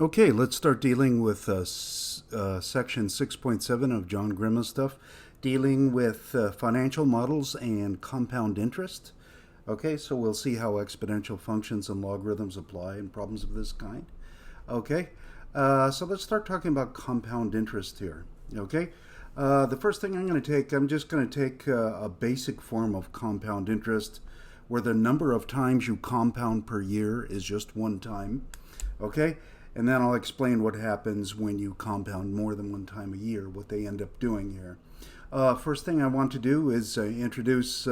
Okay, let's start dealing with section 6.7 of John Grimma's stuff, dealing with financial models and compound interest. Okay, so we'll see how exponential functions and logarithms apply in problems of this kind. Okay, so let's start talking about compound interest here. Okay, the first thing I'm just going to take a basic form of compound interest where the number of times you compound per year is just one time. Okay, and then I'll explain what happens when you compound more than one time a year, what they end up doing here. First thing I want to do is introduce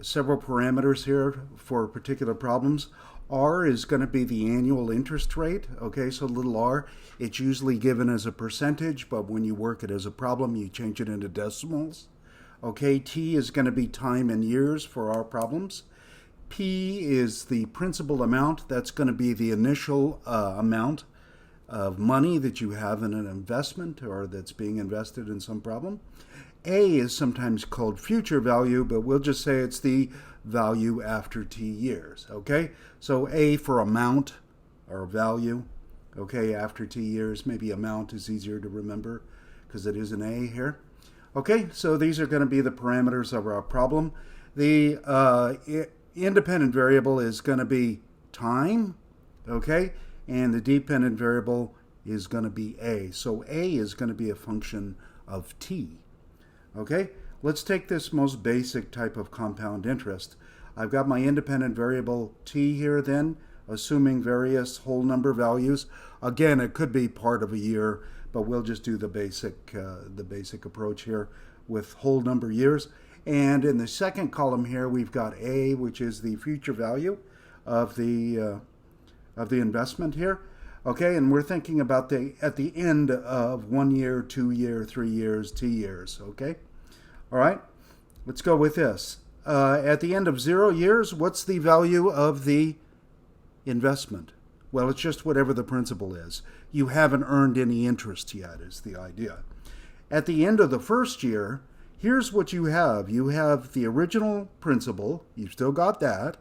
several parameters here for particular problems. R is going to be the annual interest rate. Okay, so little r, it's usually given as a percentage, but when you work it as a problem, you change it into decimals. Okay, T is going to be time in years for our problems. P is the principal amount. That's going to be the initial amount of money that you have in an investment or that's being invested in some problem. A is sometimes called future value, but we'll just say it's the value after T years. Okay, so A for amount or value. Okay, after T years, maybe amount is easier to remember because it is an A here. Okay, so these are going to be the parameters of our problem. The independent variable is going to be time, okay, and the dependent variable is going to be a. So a is going to be a function of t. Okay, let's take this most basic type of compound interest. I've got my independent variable t here then, assuming various whole number values. Again, it could be part of a year, but we'll just do the basic approach here with whole number years. And in the second column here, we've got A, which is the future value of the investment here. Okay, and we're thinking about at the end of 1 year, 2 year, 3 years, T years. Okay, all right. Let's go with this. At the end of 0 years, what's the value of the investment? Well, it's just whatever the principal is. You haven't earned any interest yet, is the idea. At the end of the first year, here's what you have. You have the original principal. You've still got that,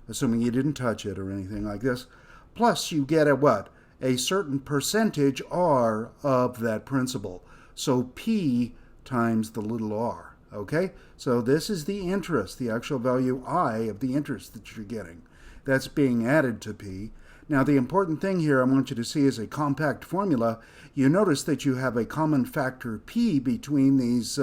assuming you didn't touch it or anything like this. Plus, you get a what? A certain percentage R of that principal. So P times the little r. Okay? So this is the interest, the actual value I of the interest that you're getting. That's being added to P. Now, the important thing here I want you to see is a compact formula. You notice that you have a common factor P between these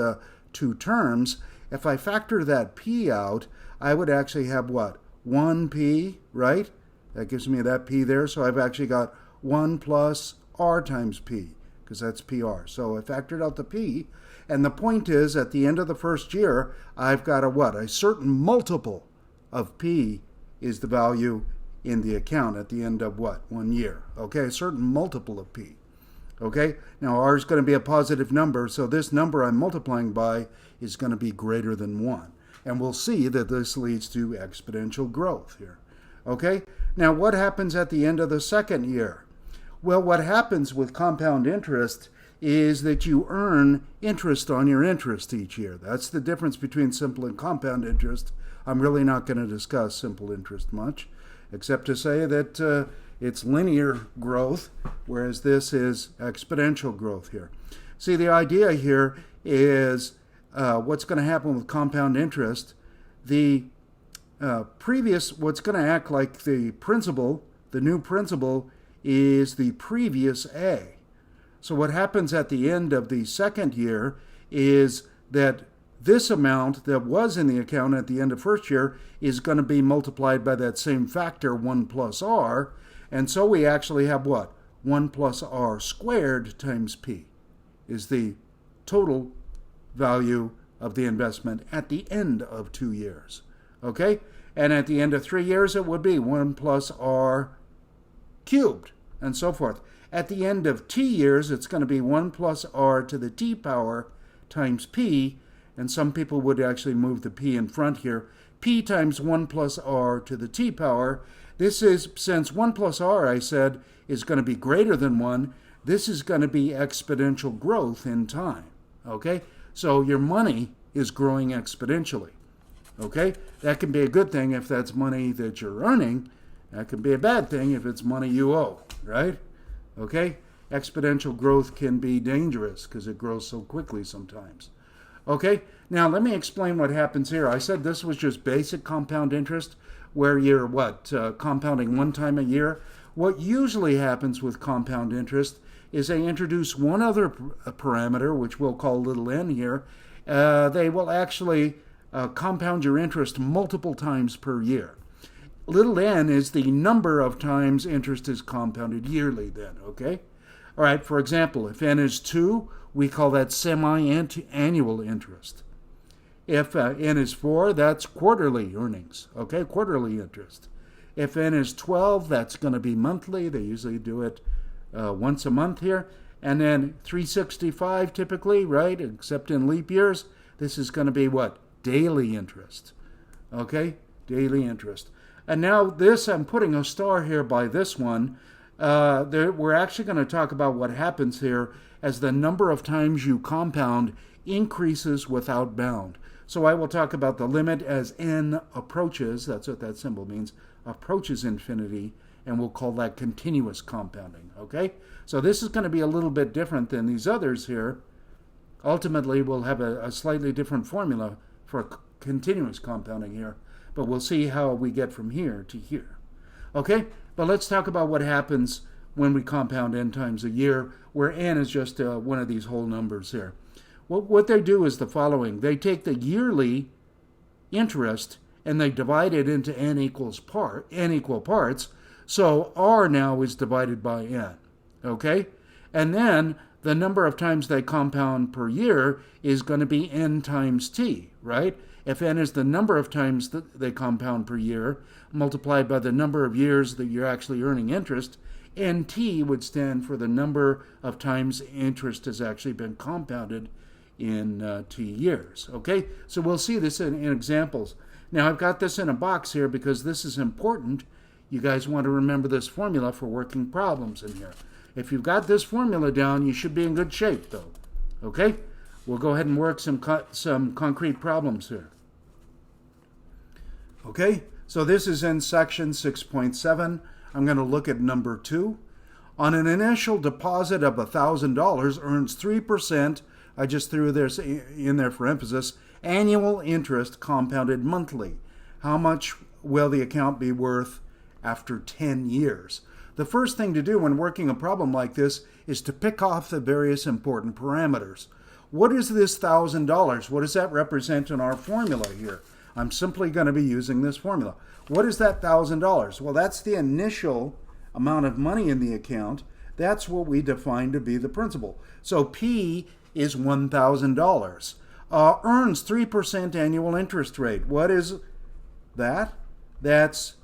two terms. If I factor that P out, I would actually have what? 1P, right? That gives me that P there. So I've actually got 1 plus R times P, because that's PR. So I factored out the P. And the point is, at the end of the first year, I've got a what? A certain multiple of P is the value in the account at the end of what? 1 year. Okay, a certain multiple of P. Okay, now R is going to be a positive number, so this number I'm multiplying by is going to be greater than 1. And we'll see that this leads to exponential growth here. Okay, now what happens at the end of the second year? Well, what happens with compound interest is that you earn interest on your interest each year. That's the difference between simple and compound interest. I'm really not going to discuss simple interest much, except to say that it's linear growth, whereas this is exponential growth here. See, the idea here is what's going to happen with compound interest. The what's going to act like the principal, the new principal, is the previous A. So what happens at the end of the second year is that this amount that was in the account at the end of first year is going to be multiplied by that same factor, 1 plus R. And so we actually have what? 1 plus R squared times P is the total value of the investment at the end of 2 years. Okay? And at the end of 3 years, it would be 1 plus R cubed, and so forth. At the end of T years, it's going to be 1 plus R to the T power times P, and some people would actually move the P in front here. P times 1 plus R to the T power. This is, since 1 plus R, I said, is going to be greater than 1, this is going to be exponential growth in time. Okay? So your money is growing exponentially. Okay? That can be a good thing if that's money that you're earning. That can be a bad thing if it's money you owe, right? Okay? Exponential growth can be dangerous because it grows so quickly sometimes. Okay? Now, let me explain what happens here. I said this was just basic compound interest, where you're compounding one time a year. What usually happens with compound interest is they introduce one other parameter, which we'll call little n here. They will actually compound your interest multiple times per year. Little n is the number of times interest is compounded yearly then, okay? All right, for example, if n is 2, we call that semi-annual interest. If n is 4, that's quarterly earnings, okay? Quarterly interest. If n is 12, that's going to be monthly. They usually do it once a month here. And then 365 typically, right? Except in leap years, this is going to be what? Daily interest, okay? Daily interest. And now this, I'm putting a star here by this one. We're actually going to talk about what happens here as the number of times you compound increases without bound. So I will talk about the limit as n approaches, that's what that symbol means, approaches infinity, and we'll call that continuous compounding, okay? So this is going to be a little bit different than these others here. Ultimately, we'll have a slightly different formula for continuous compounding here, but we'll see how we get from here to here. Okay, but let's talk about what happens when we compound n times a year, where n is just one of these whole numbers here. What they do is the following. They take the yearly interest and they divide it into n equal parts, so r now is divided by n, okay? And then the number of times they compound per year is going to be n times t, right? If n is the number of times that they compound per year, multiplied by the number of years that you're actually earning interest, nt would stand for the number of times interest has actually been compounded in t years, okay? So we'll see this in examples. Now, I've got this in a box here because this is important. You guys want to remember this formula for working problems in here. If you've got this formula down, you should be in good shape, though. Okay? We'll go ahead and work some concrete problems here. Okay? So this is in section 6.7. I'm going to look at number 2. On an initial deposit of $1,000 earns 3%, I just threw this in there for emphasis, annual interest compounded monthly. How much will the account be worth after 10 years? The first thing to do when working a problem like this is to pick off the various important parameters. What is this $1,000? What does that represent in our formula here? I'm simply going to be using this formula. What is that $1,000? Well, that's the initial amount of money in the account. That's what we define to be the principal. So P is $1,000. Earns 3% annual interest rate. What is that? That's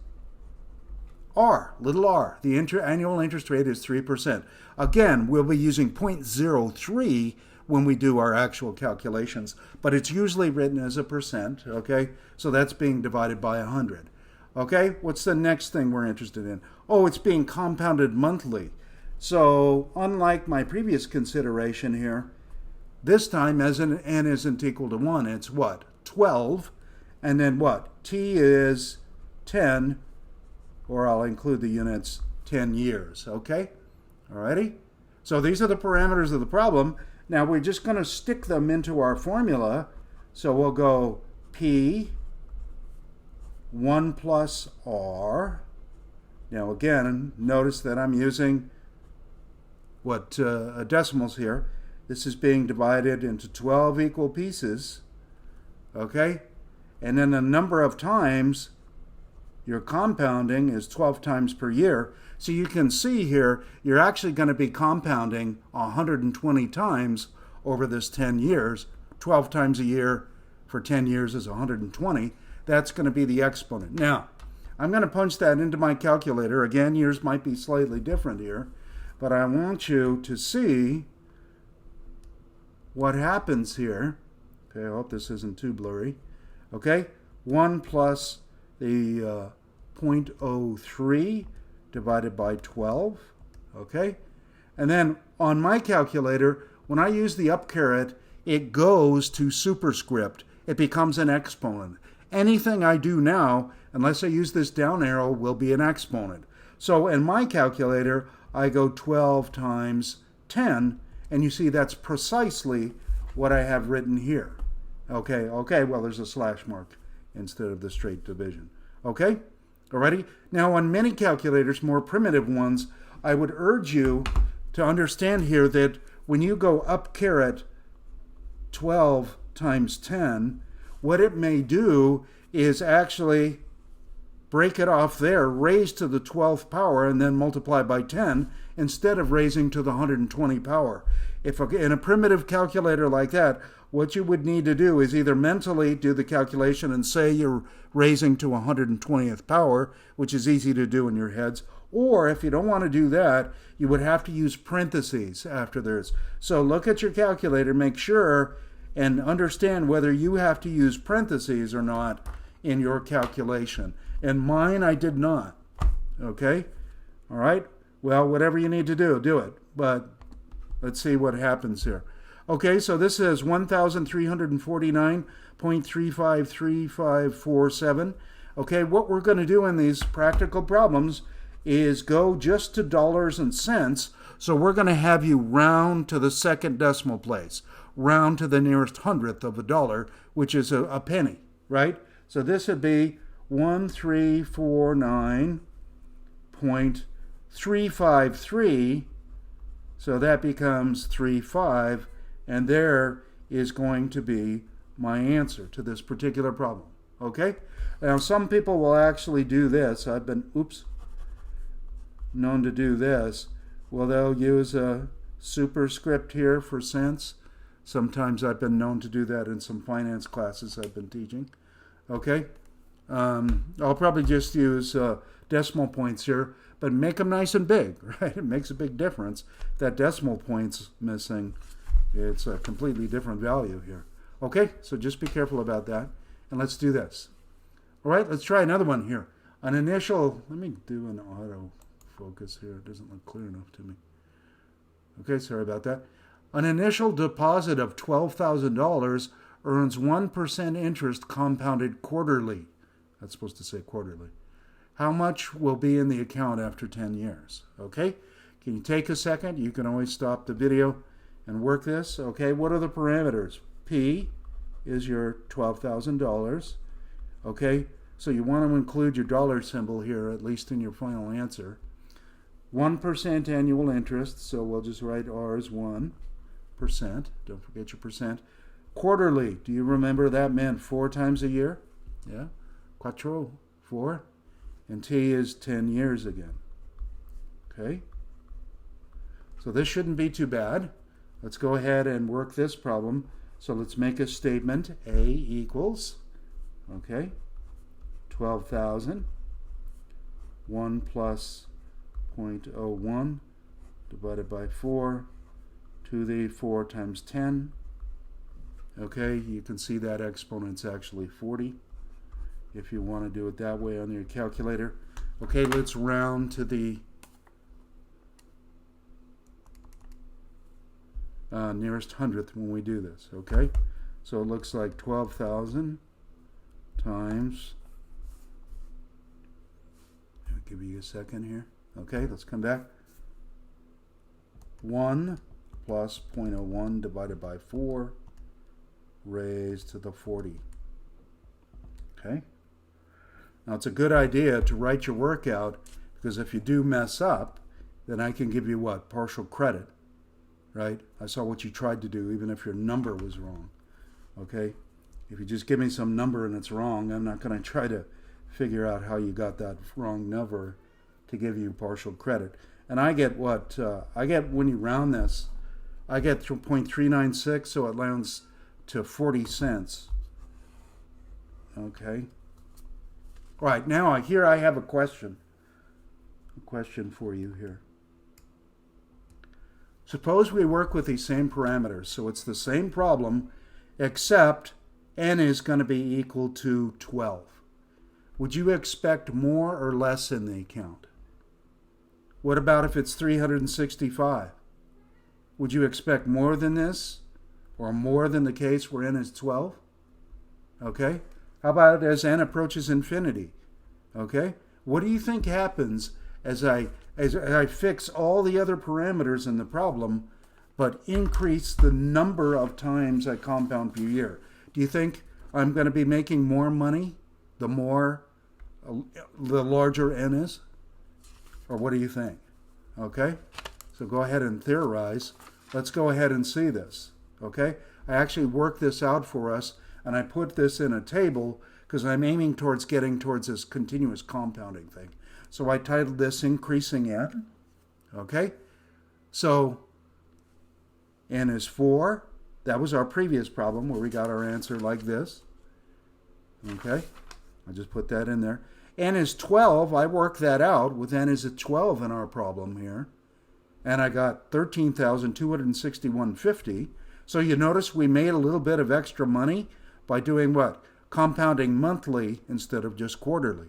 R, little r. The annual interest rate is 3%. Again, we'll be using 0.03 when we do our actual calculations, but it's usually written as a percent, okay? So that's being divided by 100. Okay, what's the next thing we're interested in? Oh, it's being compounded monthly. So unlike my previous consideration here, this time as n isn't equal to 1, it's what? 12. And then what? T is 10, or I'll include the units, 10 years, okay? Alrighty? So these are the parameters of the problem. Now we're just going to stick them into our formula. So we'll go P 1 plus R. Now again, notice that I'm using decimals here. This is being divided into 12 equal pieces, okay? And then the number of times you're compounding is 12 times per year. So you can see here, you're actually going to be compounding 120 times over this 10 years. 12 times a year for 10 years is 120. That's going to be the exponent. Now, I'm going to punch that into my calculator. Again, yours might be slightly different here, but I want you to see what happens here. Okay, I hope this isn't too blurry. Okay, 1 plus the 0.03 divided by 12, okay? And then on my calculator, when I use the up caret, it goes to superscript. It becomes an exponent. Anything I do now, unless I use this down arrow, will be an exponent. So in my calculator, I go 12 times 10, and you see that's precisely what I have written here. Okay, well, there's a slash mark instead of the straight division. Okay, alrighty? Now, on many calculators, more primitive ones, I would urge you to understand here that when you go up caret 12 times 10, what it may do is actually break it off there, raise to the 12th power, and then multiply by 10 instead of raising to the 120 power. If in a primitive calculator like that, what you would need to do is either mentally do the calculation and say you're raising to 120th power, which is easy to do in your heads, or if you don't want to do that, you would have to use parentheses after theirs. So look at your calculator, make sure and understand whether you have to use parentheses or not in your calculation. And mine, I did not. Okay? All right? Well, whatever you need to do, do it. But let's see what happens here. Okay, so this is 1,349.353547. Okay, what we're going to do in these practical problems is go just to dollars and cents. So we're going to have you round to the second decimal place, round to the nearest hundredth of a dollar, which is a penny, right? So this would be 1349.353. So that becomes 35, and there is going to be my answer to this particular problem. Okay? Now, some people will actually do this. I've been, known to do this. Well, they'll use a superscript here for cents. Sometimes I've been known to do that in some finance classes I've been teaching. Okay? I'll probably just use decimal points here, but make them nice and big, right? It makes a big difference. That decimal point's missing. It's a completely different value here. Okay, so just be careful about that. And let's do this. All right, let's try another one here. An initial, let me do an auto focus here. It doesn't look clear enough to me. Okay, sorry about that. An initial deposit of $12,000 earns 1% interest compounded quarterly. That's supposed to say quarterly. How much will be in the account after 10 years? Okay, can you take a second? You can always stop the video and work this. Okay, what are the parameters? P is your $12,000. Okay, so you want to include your dollar symbol here, at least in your final answer. 1% annual interest, so we'll just write R as 1%. Don't forget your percent. Quarterly, do you remember that meant 4 times a year? Yeah, quattro, 4. And T is 10 years again. Okay? So this shouldn't be too bad. Let's go ahead and work this problem. So let's make a statement. A equals, okay, 12,000. 1 plus 0.01 divided by 4 to the 4 times 10. Okay, you can see that exponent's actually 40 if you want to do it that way on your calculator. Okay, let's round to the nearest hundredth when we do this. Okay, so it looks like 12,000 times, I'll give you a second here. Okay, let's come back. 1 plus 0.01 divided by 4 raised to the 40. Okay, now it's a good idea to write your work out, because if you do mess up, then I can give you what? Partial credit, right? I saw what you tried to do, even if your number was wrong. Okay, if you just give me some number and it's wrong, I'm not going to try to figure out how you got that wrong number to give you partial credit. And I get what? I get, when you round this, I get 0.396, so it lands to 40 cents. Okay. All right, now here I have a question. A question for you here. Suppose we work with these same parameters. So it's the same problem, except n is going to be equal to 12. Would you expect more or less in the account? What about if it's 365? Would you expect more than this, or more than the case where n is 12? Okay. How about as n approaches infinity? Okay. What do you think happens as I as I fix all the other parameters in the problem, but increase the number of times I compound per year. Do you think I'm going to be making more money the larger n is? Or what do you think? Okay? So go ahead and theorize. Let's go ahead and see this. Okay? I actually worked this out for us, and I put this in a table because I'm aiming towards getting towards this continuous compounding thing. So I titled this Increasing N. Okay? So n is 4. That was our previous problem where we got our answer like this. Okay? I just put that in there. N is 12. I worked that out with n is at 12 in our problem here. And I got 13,261.50. So you notice we made a little bit of extra money by doing what? Compounding monthly instead of just quarterly.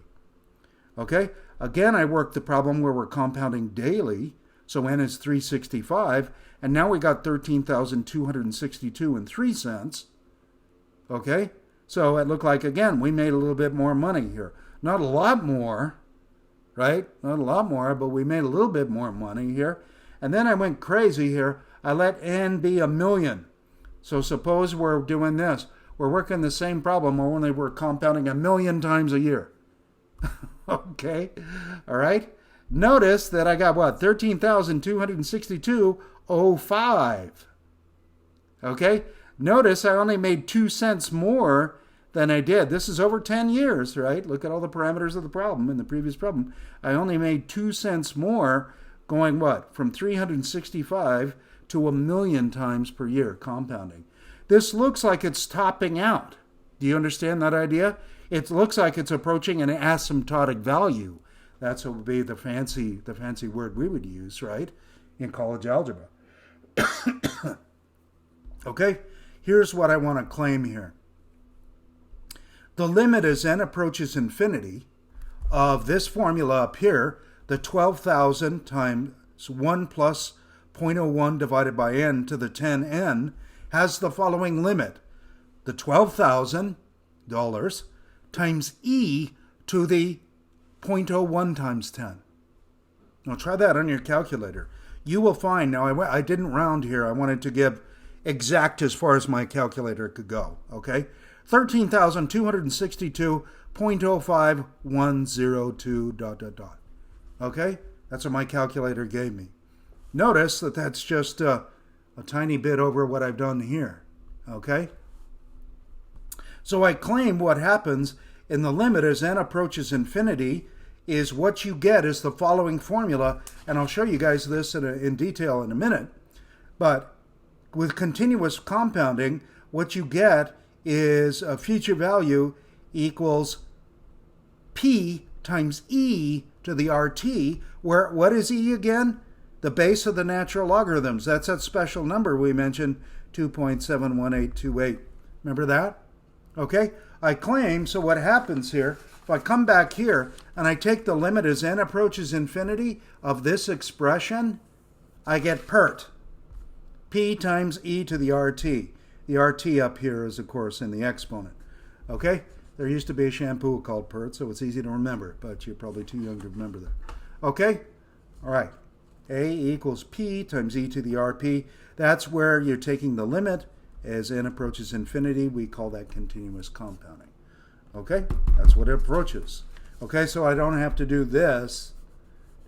Okay? Again, I worked the problem where we're compounding daily. So n is 365. And now we got 13,262.03. Okay? So it looked like, again, we made a little bit more money here. Not a lot more, right? Not a lot more, but we made a little bit more money here. And then I went crazy here. I let n be 1,000,000. So suppose we're doing this. We're working the same problem, only we're compounding 1,000,000 times a year. Okay? All right? Notice that I got what? 13,262.05. Okay? Notice I only made 2 cents more than I did. This is over 10 years, right? Look at all the parameters of the problem in the previous problem. I only made 2 cents more going what? From 365 to 1,000,000 times per year compounding. This looks like it's topping out. Do you understand that idea? It looks like it's approaching an asymptotic value. That's what would be the fancy word we would use, right? In college algebra. Okay? Here's what I want to claim here. The limit as n approaches infinity of this formula up here, the 12,000 times 1 plus 0.01 divided by n to the 10n, has the following limit. The $12,000 times e to the 0.01 times 10. Now try that on your calculator. You will find, now I didn't round here, I wanted to give exact as far as my calculator could go, okay? 13,262.05102 ... Okay? That's what my calculator gave me. Notice that that's just a tiny bit over what I've done here, okay? So I claim what happens in the limit as n approaches infinity is what you get is the following formula, and I'll show you guys this in detail in a minute, but with continuous compounding, what you get is a future value equals p times e to the RT, where what is e again? The base of the natural logarithms. That's that special number we mentioned, 2.71828. Remember that? Okay? I claim, so what happens here, if I come back here and I take the limit as n approaches infinity of this expression, I get PERT. P times e to the RT. The RT up here is, of course, in the exponent. Okay? There used to be a shampoo called PERT, so it's easy to remember, but you're probably too young to remember that. Okay? All right. A equals P times e to the RP. That's where you're taking the limit as n approaches infinity. We call that continuous compounding. Okay? That's what it approaches. Okay, so I don't have to do this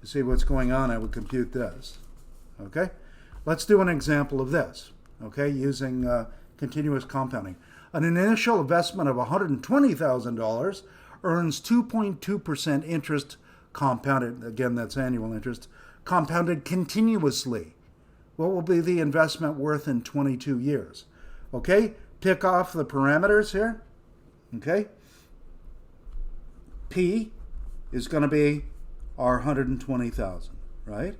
to see what's going on. I would compute this. Okay? Let's do an example of this. Okay, using continuous compounding. An initial investment of $120,000 earns 2.2% interest compounded. Again, that's annual interest. Compounded continuously. What will be the investment worth in 22 years? Okay, pick off the parameters here. Okay. P is going to be our 120,000, right?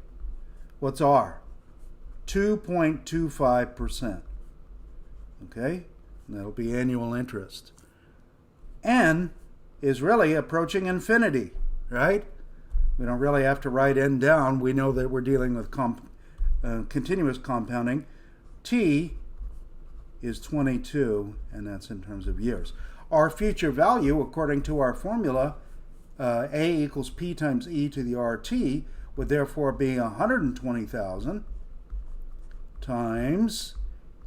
What's R? 2.25%. Okay, and that'll be annual interest. N is really approaching infinity, right? We don't really have to write n down. We know that we're dealing with continuous compounding. T is 22, and that's in terms of years. Our future value, according to our formula, A equals P times e to the RT, would therefore be 120,000 times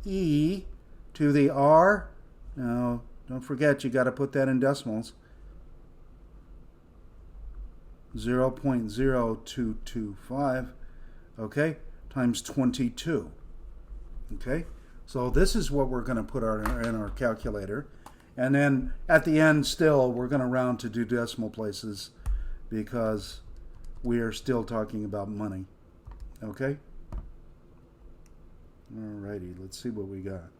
e to the r. Now, don't forget, you got to put that in decimals. 0.0225, okay, times 22. Okay, so this is what we're going to put in our calculator. And then at the end, still, we're going to round to 2 decimal places because we are still talking about money. Okay? Alrighty, let's see what we got.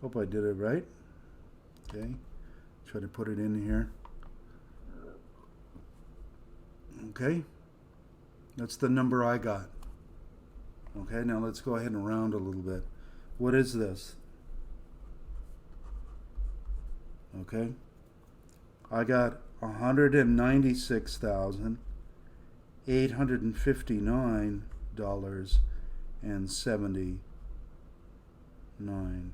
Hope I did it right. Okay, try to put it in here. Okay, that's the number I got. Okay, now let's go ahead and round a little bit. What is this? Okay, I got $196,859.79.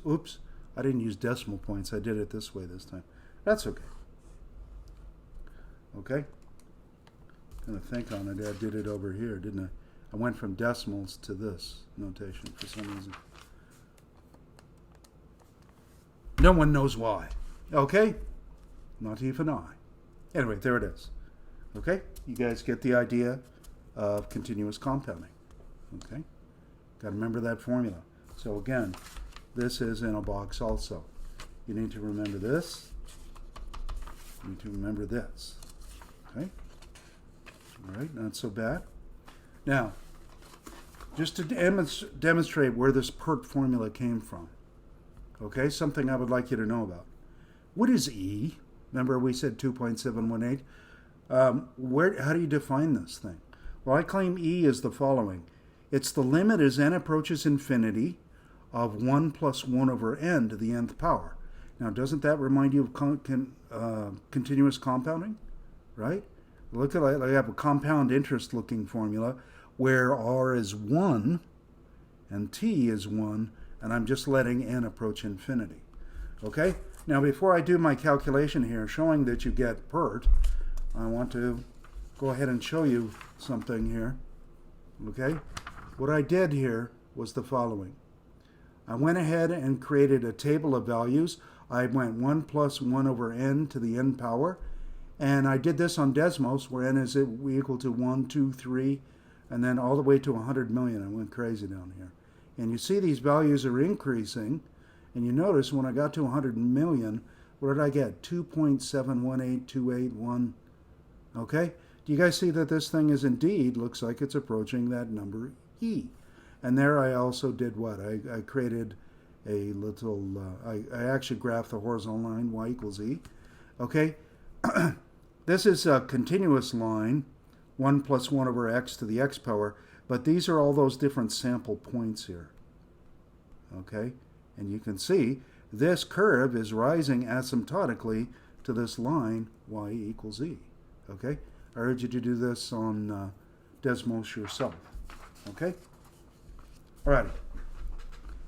Oops, I didn't use decimal points. I did it this way this time. That's okay. Okay, gonna think on it. I did it over here, didn't I? I went from decimals to this notation for some reason. No one knows why. Okay? Not even I. Anyway, there it is. Okay? You guys get the idea of continuous compounding. Okay? Got to remember that formula. So again, this is in a box also. You need to remember this. You need to remember this. Okay? All right, not so bad. Now, just to demonstrate where this PERT formula came from, okay, something I would like you to know about. What is E? Remember we said 2.718? How do you define this thing? Well, I claim E is the following. It's the limit as n approaches infinity of 1 plus 1 over n to the nth power. Now, doesn't that remind you of continuous compounding? Right? Look at I have a compound interest looking formula where r is 1 and t is 1, and I'm just letting n approach infinity. Okay? Now, before I do my calculation here, showing that you get PERT, I want to go ahead and show you something here. Okay? What I did here was the following. I went ahead and created a table of values. I went 1 plus 1 over n to the n power, and I did this on Desmos, where n is equal to 1, 2, 3, and then all the way to 100 million. I went crazy down here. And you see these values are increasing, and you notice when I got to 100 million, what did I get? 2.718281. Okay? Do you guys see that this thing is indeed, looks like it's approaching that number E? And there I also did what? I created a little, I actually graphed the horizontal line, y equals E. Okay? This is a continuous line, 1 plus 1 over x to the x power, but these are all those different sample points here. Okay? And you can see this curve is rising asymptotically to this line, y equals E. Okay? I urge you to do this on Desmos yourself. Okay? Alrighty.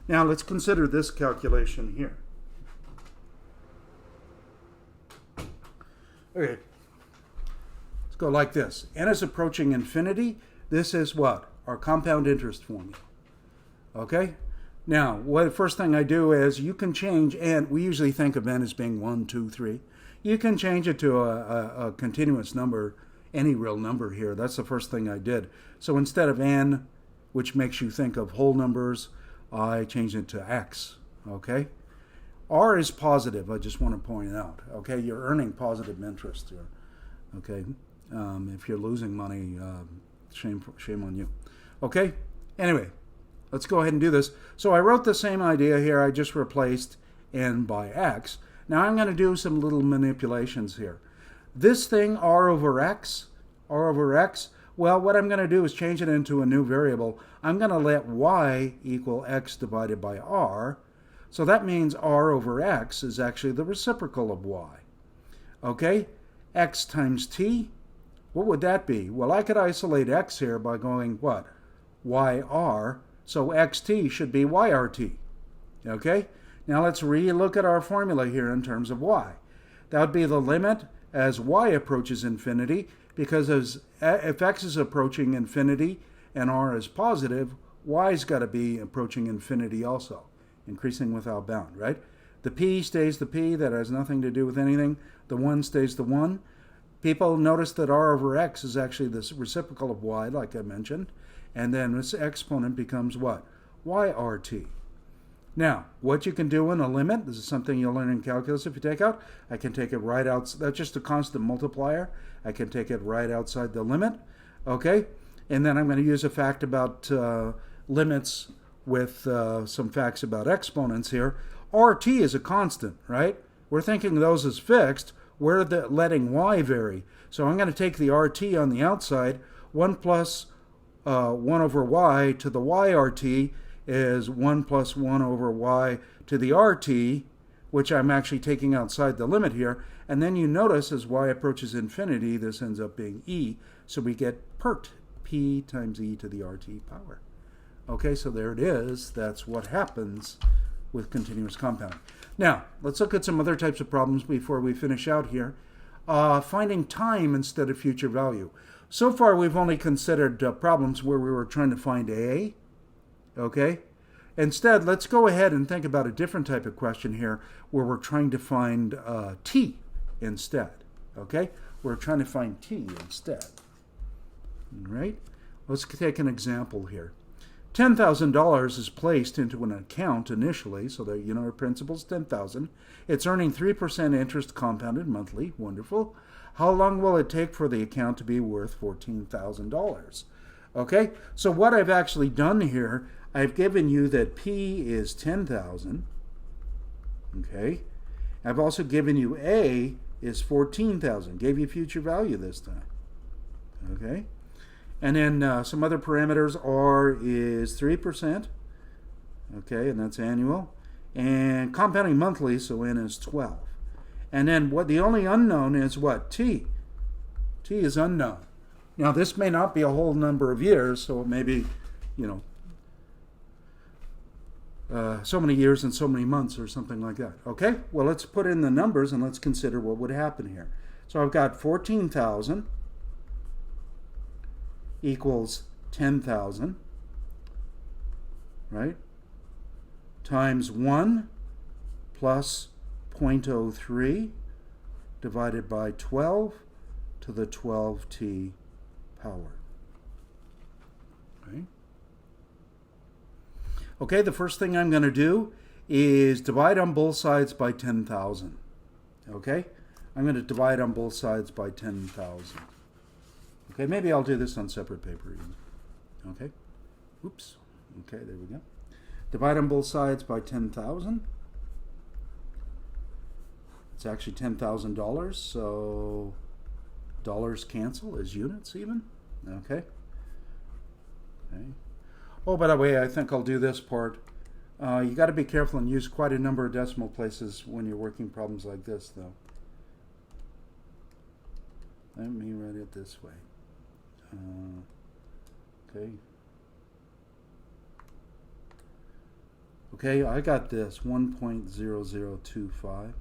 Now let's consider this calculation here. Okay. Let's go like this. N is approaching infinity. This is what? Our compound interest formula. Okay? Now, the first thing I do is you can change n. We usually think of n as being 1, 2, 3. You can change it to a continuous number, any real number here. That's the first thing I did. So instead of n, which makes you think of whole numbers, I changed it to x. Okay? R is positive, I just want to point out. Okay? You're earning positive interest here. Okay? If you're losing money, shame on you. Okay? Anyway, let's go ahead and do this. So I wrote the same idea here. I just replaced n by x. Now I'm going to do some little manipulations here. This thing, r over x, well, what I'm going to do is change it into a new variable. I'm going to let y equal x divided by r. So that means r over x is actually the reciprocal of y. Okay? X times t, what would that be? Well, I could isolate x here by going, what? yr. So xt should be yrt. Okay? Now let's re-look at our formula here in terms of y. That would be the limit as y approaches infinity, because if x is approaching infinity and r is positive, y's got to be approaching infinity also, increasing without bound, right? The p stays the p, that has nothing to do with anything. The 1 stays the 1. People notice that r over x is actually the reciprocal of y, like I mentioned, and then this exponent becomes what? YRT. Now, what you can do in a limit, this is something you'll learn in calculus if you take out, I can take it right out, that's just a constant multiplier. I can take it right outside the limit, okay? And then I'm going to use a fact about limits with some facts about exponents here. RT is a constant, right? We're thinking of those as fixed. We're letting y vary. So I'm going to take the RT on the outside. 1 plus 1 over y to the YRT is 1 plus 1 over y to the RT, which I'm actually taking outside the limit here. And then you notice as y approaches infinity, this ends up being e. So we get PERT, p times e to the RT power. Okay, so there it is. That's what happens with continuous compounding. Now, let's look at some other types of problems before we finish out here. Finding time instead of future value. So far, we've only considered problems where we were trying to find a, okay? Instead, let's go ahead and think about a different type of question here where we're trying to find t instead, okay? We're trying to find t instead, all right? Let's take an example here. $10,000 is placed into an account initially, so that you know our principal's $10,000. It's earning 3% interest compounded monthly. Wonderful. How long will it take for the account to be worth $14,000? Okay, so what I've actually done here, I've given you that P is 10,000. Okay, I've also given you A is 14,000. Gave you future value this time. Okay. And then some other parameters, R is 3%, okay, and that's annual. And compounding monthly, so N is 12. And then what the only unknown is what? T. T is unknown. Now this may not be a whole number of years, so it may be, you know, so many years and so many months or something like that. Okay, well let's put in the numbers and let's consider what would happen here. So I've got 14,000 equals 10,000, right? Times 1 plus 0.03 divided by 12 to the 12t power. Right? Okay, the first thing I'm going to do is divide on both sides by 10,000. Okay? I'm going to divide on both sides by 10,000. Okay, maybe I'll do this on separate paper even. Okay, oops. Okay, there we go. Divide on both sides by 10,000. It's actually $10,000, so dollars cancel as units even. Okay. Okay. Oh, by the way, I think I'll do this part. You got to be careful and use quite a number of decimal places when you're working problems like this, though. Let me write it this way. Okay. Okay, I got this 1.0025,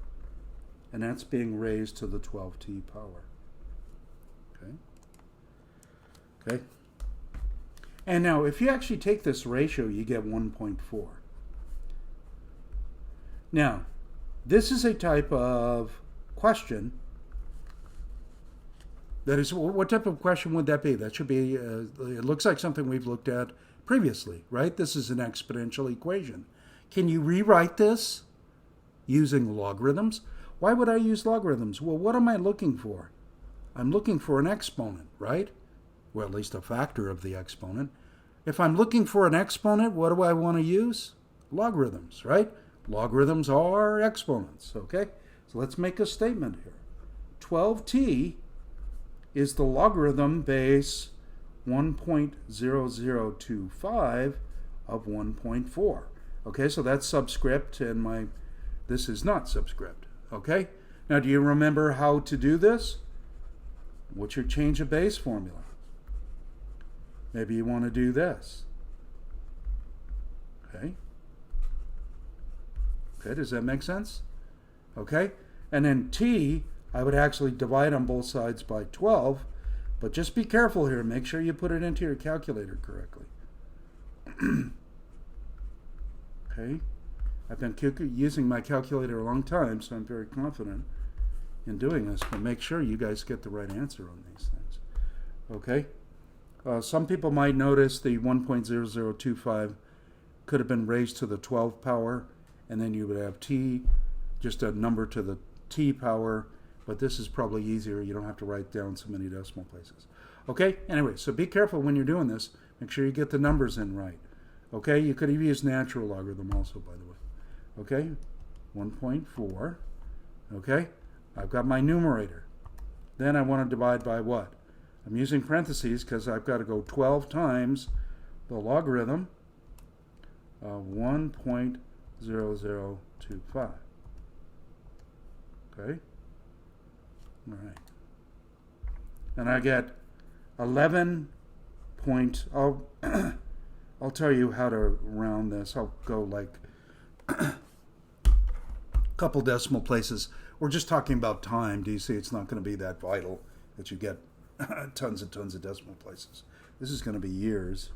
and that's being raised to the 12t power. Okay. Okay. And now, if you actually take this ratio, you get 1.4. Now, this is a type of question that is, what type of question would that be? That should be, it looks like something we've looked at previously, right? This is an exponential equation. Can you rewrite this using logarithms? Why would I use logarithms? Well, what am I looking for? I'm looking for an exponent, right? Well, at least a factor of the exponent. If I'm looking for an exponent, what do I want to use? Logarithms, right? Logarithms are exponents, okay? So let's make a statement here. 12t is the logarithm base 1.0025 of 1.4. Okay, so that's subscript, and this is not subscript. Okay? Now, do you remember how to do this? What's your change of base formula? Maybe you want to do this. Okay? Okay, does that make sense? Okay, and then t, I would actually divide on both sides by 12, but just be careful here. Make sure you put it into your calculator correctly. Okay, I've been using my calculator a long time, so I'm very confident in doing this, but make sure you guys get the right answer on these things. Okay, some people might notice the 1.0025 could have been raised to the 12 power, and then you would have t, just a number to the t power, but this is probably easier. You don't have to write down so many decimal places. Okay, anyway, so be careful when you're doing this. Make sure you get the numbers in right. Okay, you could have used natural logarithm also, by the way. Okay, 1.4. Okay, I've got my numerator. Then I want to divide by what? I'm using parentheses because I've got to go 12 times the logarithm of 1.0025. Okay, all right. And I get 11 point, I'll tell you how to round this. I'll go like a couple decimal places. We're just talking about time. Do you see? It's not going to be that vital that you get tons and tons of decimal places. This is going to be years.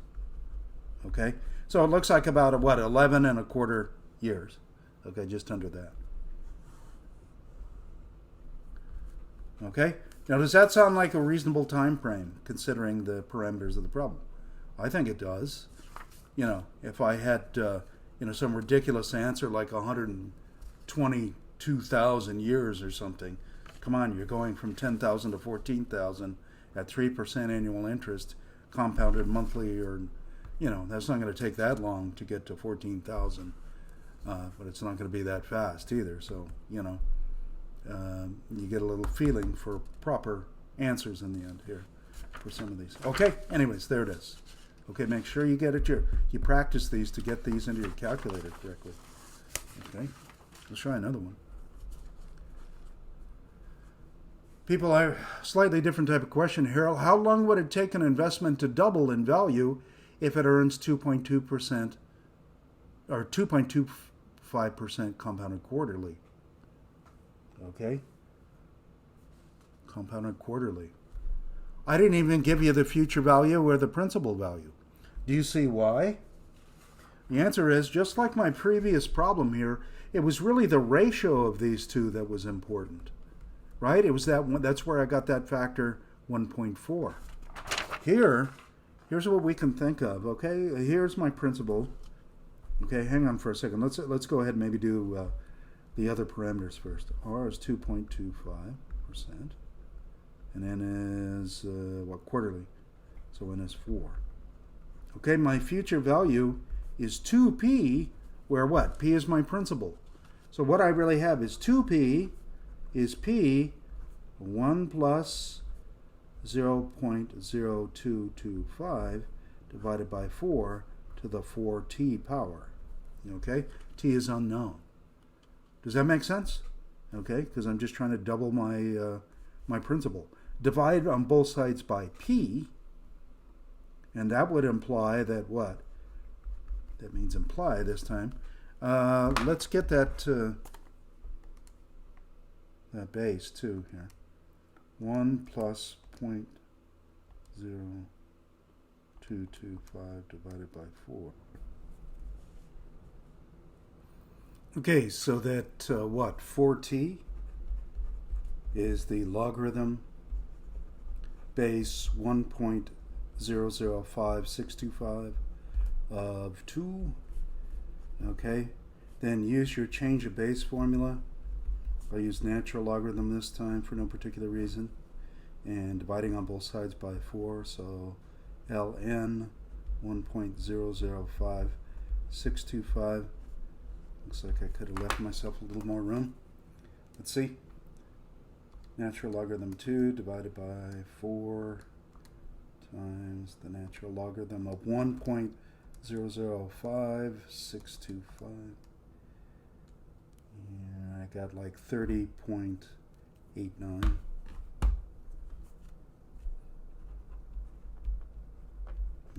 Okay? So it looks like about, 11 and a quarter years. Okay, just under that. Okay? Now, does that sound like a reasonable time frame, considering the parameters of the problem? I think it does. You know, if I had, some ridiculous answer like 122,000 years or something, come on, you're going from 10,000 to 14,000 at 3% annual interest, compounded monthly, or, that's not going to take that long to get to 14,000. But it's not going to be that fast either. So, you get a little feeling for proper answers in the end here for some of these. Okay, anyways, there it is. Okay, make sure you get it. You practice these to get these into your calculator correctly. Okay, let's try another one. People are slightly different type of question here. How long would it take an investment to double in value if it earns 2.2% or 2.25% compounded quarterly? Okay, compounded quarterly. I didn't even give you the future value or the principal value. Do you see why? The answer is, just like my previous problem here, it was really the ratio of these two that was important, right? It was that one, that's where I got that factor 1.4. Here's what we can think of, okay? Here's my principal. Okay, hang on for a second. Let's go ahead and maybe do the other parameters first. R is 2.25%. And N is, quarterly. So N is 4. Okay, my future value is 2p, where what? P is my principal. So what I really have is 2p is p 1 plus 0.0225 divided by 4 to the 4t power. Okay, t is unknown. Does that make sense? Okay, because I'm just trying to double my my principal. Divide on both sides by p, and that would imply that what? That means imply this time. Let's get that that base too here. 1 plus 0.0225 divided by 4. Okay, so that 4t is the logarithm base 1.005625 of 2. Okay, then use your change of base formula. I'll use natural logarithm this time for no particular reason, and dividing on both sides by 4, so ln 1.005625. Looks like I could have left myself a little more room. Let's see. Natural logarithm 2 divided by 4 times the natural logarithm of 1.005625. And I got like 30.89.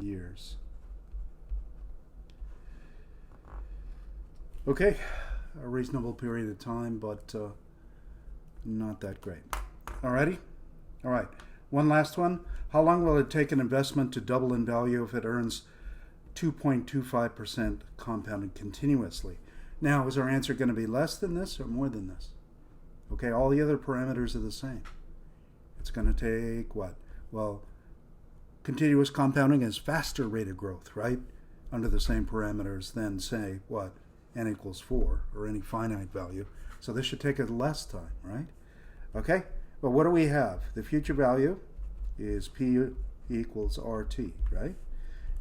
years. Okay, a reasonable period of time, but not that great. Alrighty? All right. One last one. How long will it take an investment to double in value if it earns 2.25% compounded continuously? Now, is our answer going to be less than this or more than this? Okay, all the other parameters are the same. It's going to take what? Well, continuous compounding is faster rate of growth, right? Under the same parameters than, say, what? N equals 4 or any finite value. So this should take us less time, right? Okay, but what do we have? The future value is P equals RT, right?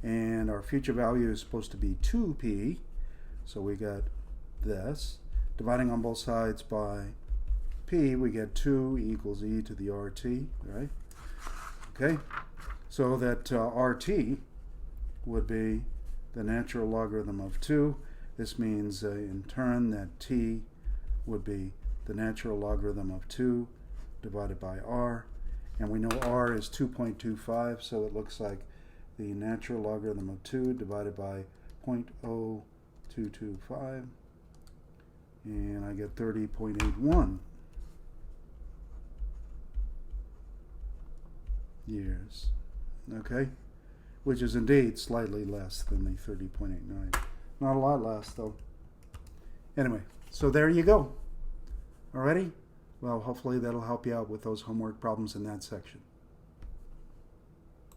And our future value is supposed to be 2P. So we got this. Dividing on both sides by P, we get 2 equals e to the RT, right? Okay, so that RT would be the natural logarithm of 2. This means in turn that T would be the natural logarithm of 2 divided by R. And we know R is 2.25, so it looks like the natural logarithm of 2 divided by 0.0225. And I get 30.81 years. Okay? Which is indeed slightly less than the 30.89. Not a lot less, though. Anyway, so there you go. Alrighty? Well, hopefully that'll help you out with those homework problems in that section.